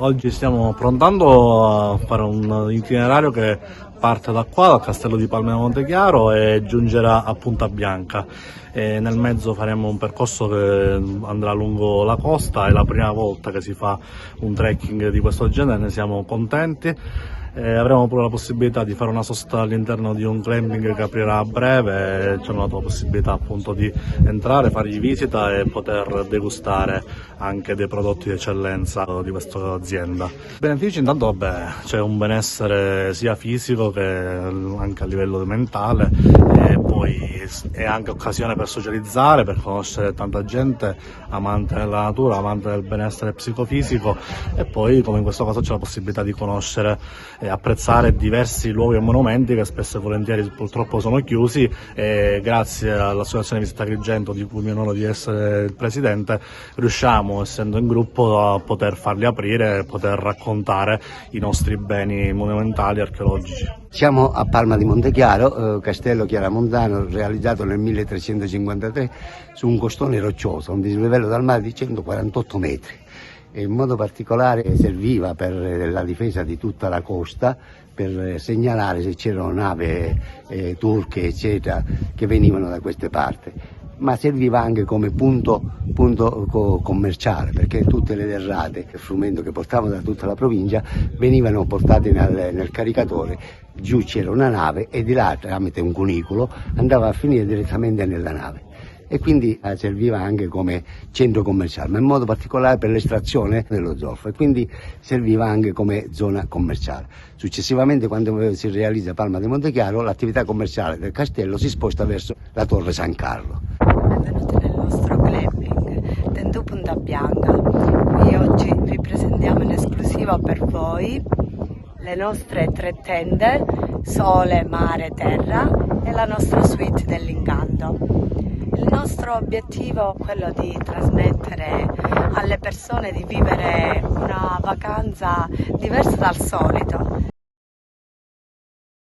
Oggi stiamo prontando a fare un itinerario che parte da qua, dal castello di Palma di Montechiaro, e giungerà a Punta Bianca. E nel mezzo faremo un percorso che andrà lungo la costa, è la prima volta che si fa un trekking di questo genere, ne siamo contenti. Avremo pure la possibilità di fare una sosta all'interno di un glamping che aprirà a breve, e ci hanno dato la possibilità appunto di entrare, fargli visita e poter degustare anche dei prodotti di eccellenza di questa azienda. I benefici intanto c'è un benessere sia fisico che anche a livello mentale, e poi è anche occasione per socializzare, per conoscere tanta gente amante della natura, amante del benessere psicofisico, e poi come in questo caso c'è la possibilità di conoscere e apprezzare diversi luoghi e monumenti che spesso e volentieri purtroppo sono chiusi, e grazie all'Associazione Visita Agrigento, di cui mi onoro di essere il presidente, riusciamo, essendo in gruppo, a poter farli aprire e poter raccontare i nostri beni monumentali e archeologici. Siamo a Palma di Montechiaro, castello chiaramontano realizzato nel 1353 su un costone roccioso, un dislivello dal mare di 148 metri. E in modo particolare serviva per la difesa di tutta la costa, per segnalare se c'erano navi turche eccetera che venivano da queste parti, ma serviva anche come punto commerciale, perché tutte le derrate, il frumento che portavano da tutta la provincia, venivano portate nel caricatore. Giù c'era una nave e di là, tramite un cunicolo, andava a finire direttamente nella nave, e quindi serviva anche come centro commerciale, ma in modo particolare per l'estrazione dello zolfo, e quindi serviva anche come zona commerciale. Successivamente, quando si realizza Palma di Montechiaro, l'attività commerciale del castello si sposta verso la Torre San Carlo. Benvenuti nel nostro glamping Tendù Punta Bianca. Qui oggi vi presentiamo in esclusiva per voi le nostre 3 tende, sole, mare, terra, e la nostra suite dell'incanto. Il nostro obiettivo è quello di trasmettere alle persone di vivere una vacanza diversa dal solito,